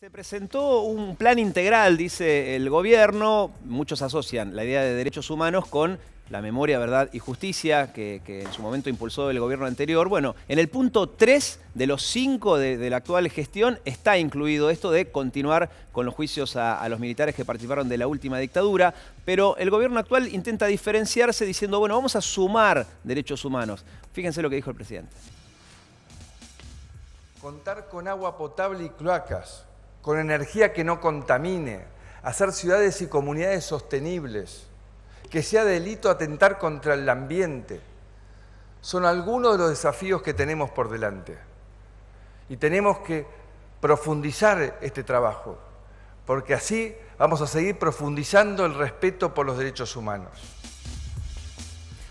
Se presentó un plan integral, dice el gobierno. Muchos asocian la idea de derechos humanos con la memoria, verdad y justicia que en su momento impulsó el gobierno anterior. Bueno, en el punto 3 de los 5 de la actual gestión está incluido esto de continuar con los juicios a los militares que participaron de la última dictadura, pero el gobierno actual intenta diferenciarse diciendo, bueno, vamos a sumar derechos humanos. Fíjense lo que dijo el presidente. Contar con agua potable y cloacas, con energía que no contamine, hacer ciudades y comunidades sostenibles, que sea delito atentar contra el ambiente, son algunos de los desafíos que tenemos por delante. Y tenemos que profundizar este trabajo, porque así vamos a seguir profundizando el respeto por los derechos humanos.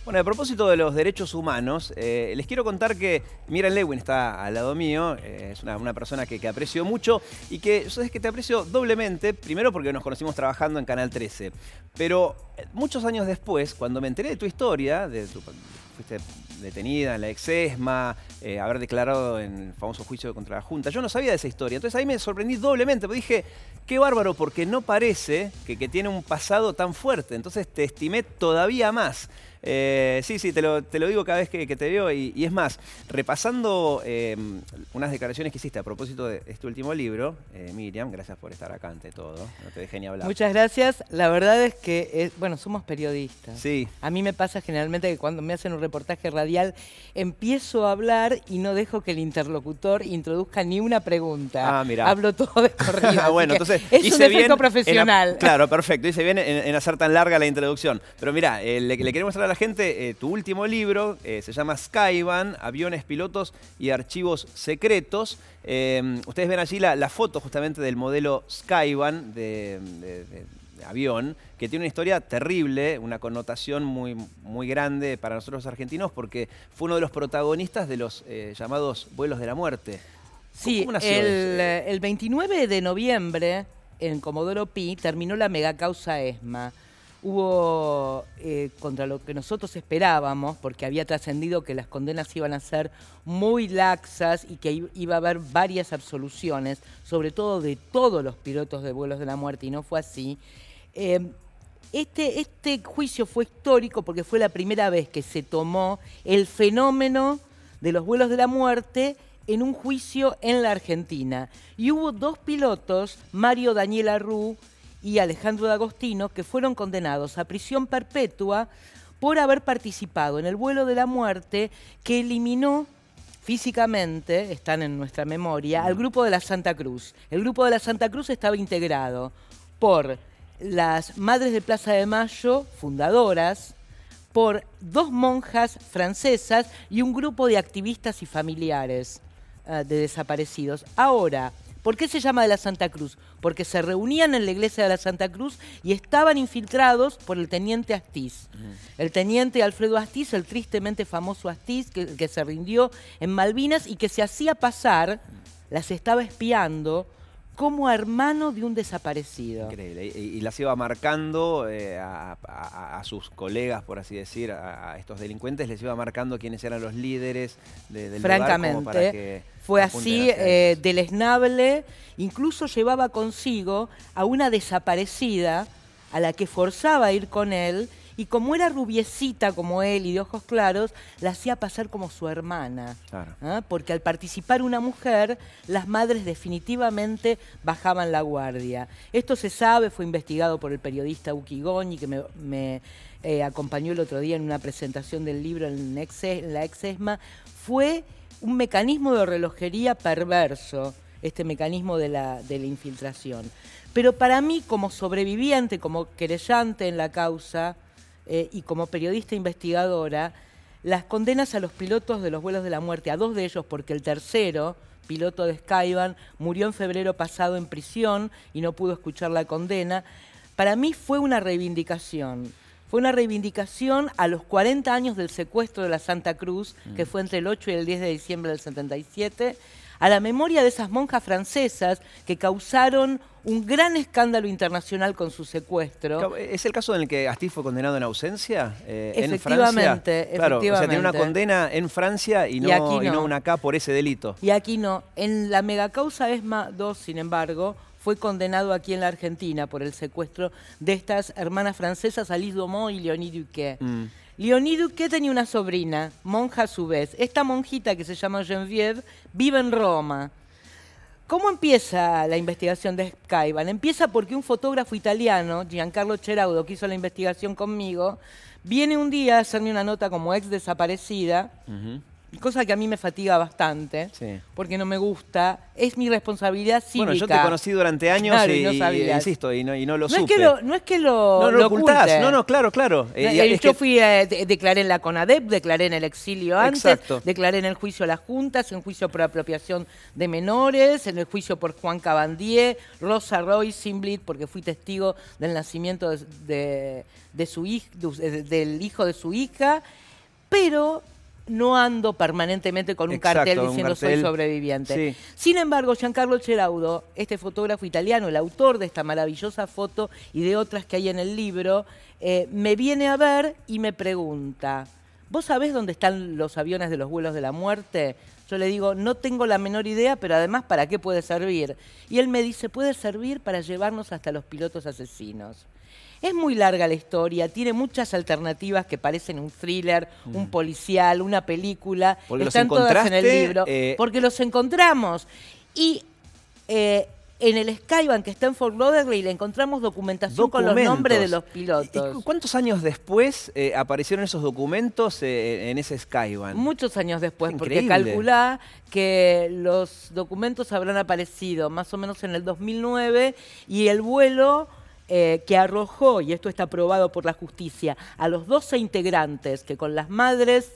Bueno, a propósito de los derechos humanos, les quiero contar que Miriam Lewin está al lado mío, es una persona que aprecio mucho y que, ¿sabes que te aprecio doblemente? Primero porque nos conocimos trabajando en Canal 13, pero muchos años después, cuando me enteré de tu historia, fuiste detenida en la ex-ESMA, haber declarado en el famoso juicio contra la Junta, yo no sabía de esa historia, entonces ahí me sorprendí doblemente, porque dije, qué bárbaro, porque no parece que tiene un pasado tan fuerte, entonces te estimé todavía más. Sí, te lo digo cada vez que te veo y es más, repasando unas declaraciones que hiciste a propósito de este último libro, Miriam, gracias por estar acá ante todo, no te dejé ni hablar. Muchas gracias, la verdad es que, bueno, somos periodistas. Sí. A mí me pasa generalmente que cuando me hacen un reportaje radial empiezo a hablar y no dejo que el interlocutor introduzca ni una pregunta. Ah, mirá. Hablo todo de corrido. Bueno, entonces es un hice defecto profesional. Claro, perfecto, hice bien en hacer tan larga la introducción. Pero mirá, le queremos mostrar a la gente tu último libro, se llama Skyvan, Aviones, Pilotos y Archivos Secretos. Ustedes ven allí la foto justamente del modelo Skyvan de avión, que tiene una historia terrible, una connotación muy grande para nosotros los argentinos, porque fue uno de los protagonistas de los llamados vuelos de la muerte. Sí, ¿Cómo nació el 29 de noviembre en Comodoro Pi terminó la megacausa ESMA. Hubo, contra lo que nosotros esperábamos, porque había trascendido que las condenas iban a ser muy laxas y que iba a haber varias absoluciones, sobre todo de todos los pilotos de vuelos de la muerte, y no fue así. Este juicio fue histórico porque fue la primera vez que se tomó el fenómeno de los vuelos de la muerte en un juicio en la Argentina. Y hubo dos pilotos, Mario Daniel Arrú y Alejandro D'Agostino, que fueron condenados a prisión perpetua por haber participado en el vuelo de la muerte que eliminó físicamente, están en nuestra memoria, al grupo de la Santa Cruz. El grupo de la Santa Cruz estaba integrado por las Madres de Plaza de Mayo, fundadoras, por dos monjas francesas y un grupo de activistas y familiares de desaparecidos. Ahora, ¿por qué se llama de la Santa Cruz? Porque se reunían en la iglesia de la Santa Cruz y estaban infiltrados por el teniente Astiz. El teniente Alfredo Astiz, el tristemente famoso Astiz, que se rindió en Malvinas y que se hacía pasar, las estaba espiando como hermano de un desaparecido. Increíble. Y las iba marcando a sus colegas, por así decir, a estos delincuentes, les iba marcando quiénes eran los líderes del Francamente, lugar como para que fue así, deleznable. Incluso llevaba consigo a una desaparecida a la que forzaba a ir con él, y como era rubiecita como él y de ojos claros, la hacía pasar como su hermana. Claro. ¿Ah? Porque al participar una mujer, las madres definitivamente bajaban la guardia. Esto se sabe, fue investigado por el periodista Uki Goñi, que me acompañó el otro día en una presentación del libro en la ex-ESMA. Fue un mecanismo de relojería perverso, este mecanismo de la infiltración. Pero para mí, como sobreviviente, como querellante en la causa, y como periodista investigadora, las condenas a los pilotos de los vuelos de la muerte, a dos de ellos, porque el tercero, piloto de Skyvan, murió en febrero pasado en prisión y no pudo escuchar la condena, para mí fue una reivindicación. Fue una reivindicación a los 40 años del secuestro de la Santa Cruz, que fue entre el 8 y el 10 de diciembre del 77, a la memoria de esas monjas francesas que causaron un gran escándalo internacional con su secuestro. ¿Es el caso en el que Astiz fue condenado en ausencia en Francia? Claro, o sea, tiene una condena en Francia y no una acá por ese delito. Y aquí no. En la megacausa ESMA II, sin embargo, fue condenado aquí en la Argentina por el secuestro de estas hermanas francesas, Alice Domont y Léonie Duquet. Léonie Duquet tenía una sobrina, monja a su vez. Esta monjita, que se llama Geneviève, vive en Roma. ¿Cómo empieza la investigación de Skyban? Empieza porque un fotógrafo italiano, Giancarlo Ceraudo, que hizo la investigación conmigo, viene un día a hacerme una nota como ex desaparecida, cosa que a mí me fatiga bastante, porque no me gusta. Es mi responsabilidad cívica. Bueno, yo te conocí durante años, claro, y insisto, y no lo supe. No es que lo ocultás. oculte. No, claro. Yo declaré en la CONADEP, declaré en el exilio antes, declaré en el juicio a las juntas, en juicio por apropiación de menores, en el juicio por Juan Cabandier, Rosa Roy, Simblit, porque fui testigo del nacimiento de su del hijo de su hija, pero no ando permanentemente con un cartel diciendo soy sobreviviente. Sí. Sin embargo, Giancarlo Ceraudo, este fotógrafo italiano, el autor de esta maravillosa foto y de otras que hay en el libro, me viene a ver y me pregunta, ¿vos sabés dónde están los aviones de los vuelos de la muerte? Yo le digo, no tengo la menor idea, pero además, ¿para qué puede servir? Y él me dice, puede servir para llevarnos hasta los pilotos asesinos. Es muy larga la historia, tiene muchas alternativas que parecen un thriller, un policial, una película. Porque están todas en el libro. Porque los encontramos. Y en el Skyban, que está en Fort Lauderdale, le encontramos documentación con los nombres de los pilotos. ¿Y cuántos años después aparecieron esos documentos en ese Skyban? Muchos años después, porque calculá que los documentos habrán aparecido más o menos en el 2009 y el vuelo que arrojó, y esto está probado por la justicia, a los 12 integrantes que con las madres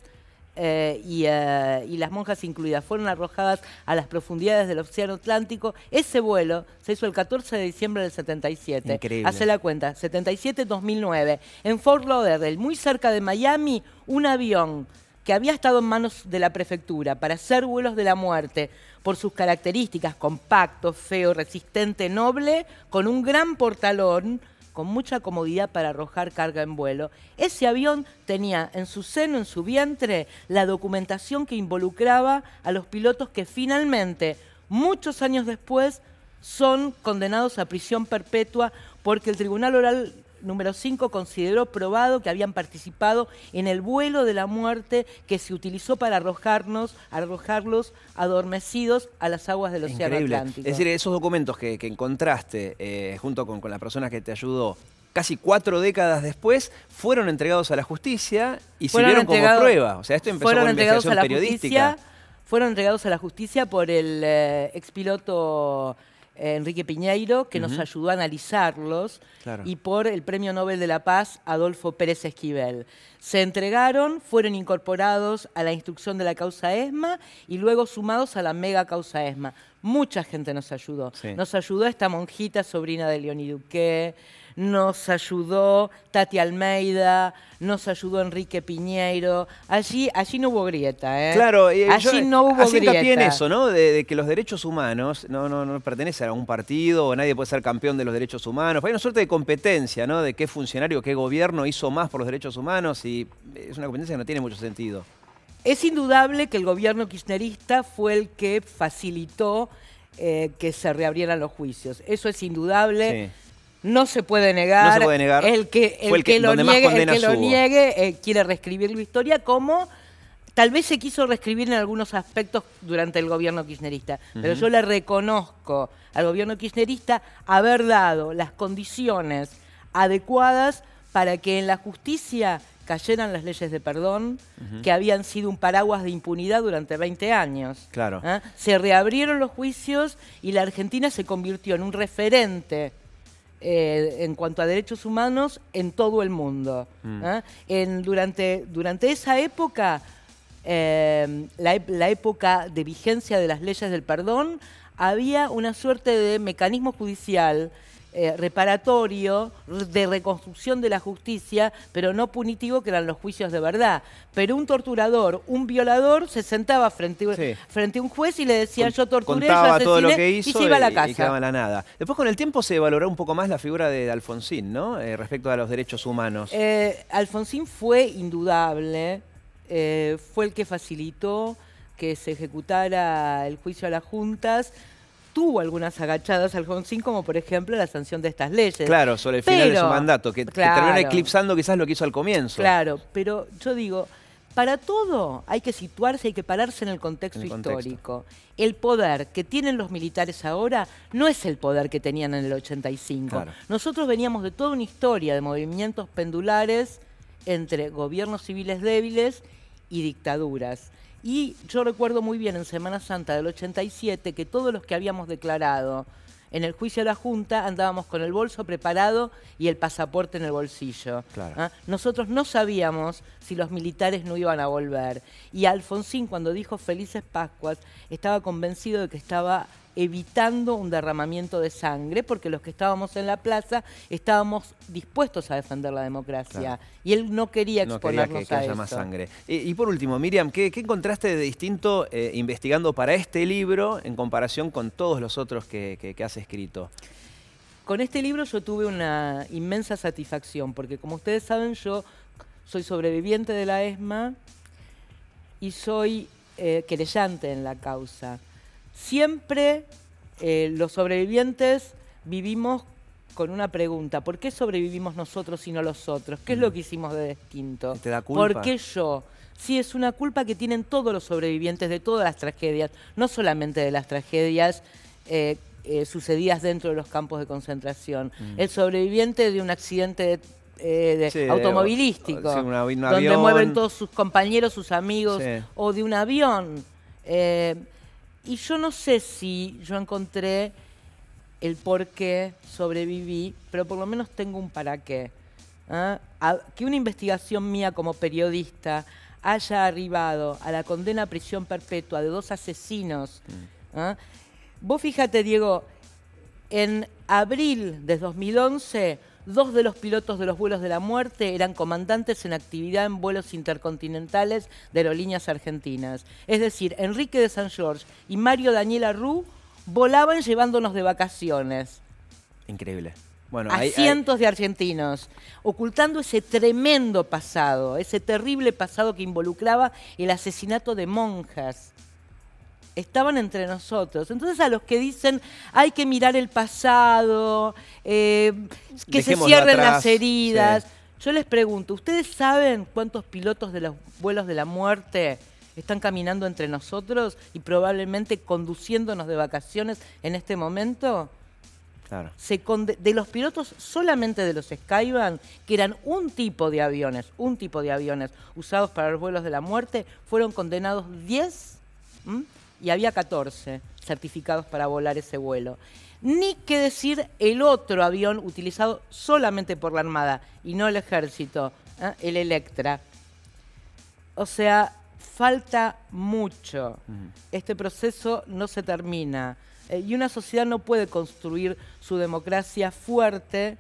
y las monjas incluidas fueron arrojadas a las profundidades del Océano Atlántico. Ese vuelo se hizo el 14 de diciembre del 77. Increíble. Hace la cuenta, 77-2009. En Fort Lauderdale, muy cerca de Miami, un avión que había estado en manos de la prefectura para hacer vuelos de la muerte por sus características, compacto, feo, resistente, noble, con un gran portalón, con mucha comodidad para arrojar carga en vuelo. Ese avión tenía en su seno, en su vientre, la documentación que involucraba a los pilotos que finalmente, muchos años después, son condenados a prisión perpetua porque el Tribunal Oral número 5 consideró probado que habían participado en el vuelo de la muerte que se utilizó para arrojarlos adormecidos a las aguas del Océano Atlántico. Es decir, esos documentos que encontraste junto con la persona que te ayudó, casi 4 décadas después, fueron entregados a la justicia y sirvieron como prueba. O sea, esto empezó con investigación periodística. Fueron entregados a la justicia por el expiloto Enrique Piñeiro, que nos ayudó a analizarlos, y por el Premio Nobel de la Paz, Adolfo Pérez Esquivel. Se entregaron, fueron incorporados a la instrucción de la causa ESMA y luego sumados a la mega causa ESMA. Mucha gente nos ayudó. Nos ayudó esta monjita, sobrina de Léonie Duquet, nos ayudó Tati Almeida, nos ayudó Enrique Piñeiro. Allí no hubo grieta, ¿eh? Claro, allí no hubo grieta. Hincapié en eso, ¿no? De que los derechos humanos no pertenecen a un partido, o nadie puede ser campeón de los derechos humanos. Hay una suerte de competencia, ¿no? De qué funcionario, qué gobierno hizo más por los derechos humanos, y es una competencia que no tiene mucho sentido. Es indudable que el gobierno kirchnerista fue el que facilitó que se reabrieran los juicios. Eso es indudable. Sí. No se puede negar. No se puede negar. El que lo niegue quiere reescribir la historia, como tal vez se quiso reescribir en algunos aspectos durante el gobierno kirchnerista. Pero yo le reconozco al gobierno kirchnerista haber dado las condiciones adecuadas para que en la justicia cayeran las leyes de perdón, que habían sido un paraguas de impunidad durante 20 años. Claro. Se reabrieron los juicios y la Argentina se convirtió en un referente en cuanto a derechos humanos en todo el mundo. Durante esa época, la época de vigencia de las leyes del perdón, había una suerte de mecanismo judicial reparatorio, de reconstrucción de la justicia, pero no punitivo, que eran los juicios de verdad. Pero un torturador, un violador, se sentaba frente a un juez y le decía, yo torturé, yo contaba asesiné, todo lo que hizo y se iba a la casa. y quedaba en la nada. Después con el tiempo se valoró un poco más la figura de Alfonsín, ¿no? Respecto a los derechos humanos. Alfonsín fue indudable, fue el que facilitó que se ejecutara el juicio a las juntas. Tuvo algunas agachadas Alfonsín, como por ejemplo la sanción de estas leyes. Claro, sobre el final de su mandato, que terminó eclipsando quizás lo que hizo al comienzo. Claro, pero yo digo, para todo hay que situarse, hay que pararse en el contexto histórico. El poder que tienen los militares ahora no es el poder que tenían en el 85. Claro. Nosotros veníamos de toda una historia de movimientos pendulares entre gobiernos civiles débiles y dictaduras. Y yo recuerdo muy bien en Semana Santa del 87 que todos los que habíamos declarado en el juicio a la Junta andábamos con el bolso preparado y el pasaporte en el bolsillo. Claro. Nosotros no sabíamos si los militares no iban a volver. Y Alfonsín, cuando dijo Felices Pascuas, estaba convencido de que estaba evitando un derramamiento de sangre, porque los que estábamos en la plaza estábamos dispuestos a defender la democracia. Claro. Y él no quería exponernos que haya eso. más sangre. Y por último, Miriam, ¿qué encontraste de distinto investigando para este libro en comparación con todos los otros que has escrito? Con este libro yo tuve una inmensa satisfacción, porque como ustedes saben, yo soy sobreviviente de la ESMA y soy querellante en la causa. Siempre los sobrevivientes vivimos con una pregunta: ¿por qué sobrevivimos nosotros y no los otros? ¿Qué es lo que hicimos de distinto? ¿Te da culpa? ¿Por qué yo? Sí, es una culpa que tienen todos los sobrevivientes de todas las tragedias, no solamente de las tragedias sucedidas dentro de los campos de concentración. El sobreviviente de un accidente automovilístico, donde mueren todos sus compañeros, sus amigos, o de un avión. Y yo no sé si yo encontré el por qué sobreviví, pero por lo menos tengo un para qué. Que una investigación mía como periodista haya arribado a la condena a prisión perpetua de 2 asesinos. Vos fíjate, Diego, en abril de 2011, 2 de los pilotos de los vuelos de la muerte eran comandantes en actividad en vuelos intercontinentales de aerolíneas argentinas. Es decir, Enrique de San Jorge y Mario Daniel Arrú volaban llevándonos de vacaciones. Increíble. Bueno, a cientos de argentinos, ocultando ese tremendo pasado, ese terrible pasado que involucraba el asesinato de monjas. Estaban entre nosotros. Entonces, a los que dicen hay que mirar el pasado, que se cierren las heridas, yo les pregunto, ¿ustedes saben cuántos pilotos de los vuelos de la muerte están caminando entre nosotros y probablemente conduciéndonos de vacaciones en este momento? Claro. De los pilotos, solamente de los Skyvan, que eran un tipo de aviones usados para los vuelos de la muerte, fueron condenados 10 y había 14 certificados para volar ese vuelo. Ni qué decir el otro avión utilizado solamente por la Armada y no el Ejército, el Electra. O sea, falta mucho. Este proceso no se termina. Y una sociedad no puede construir su democracia fuerte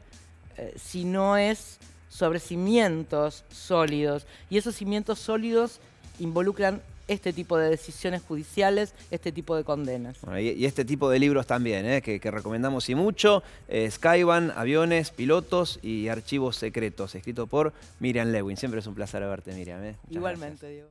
si no es sobre cimientos sólidos. Y esos cimientos sólidos involucran este tipo de decisiones judiciales, este tipo de condenas. Bueno, y este tipo de libros también, que recomendamos y mucho. Skyvan, aviones, pilotos y archivos secretos, escrito por Miriam Lewin. Siempre es un placer verte, Miriam. Igualmente, Diego.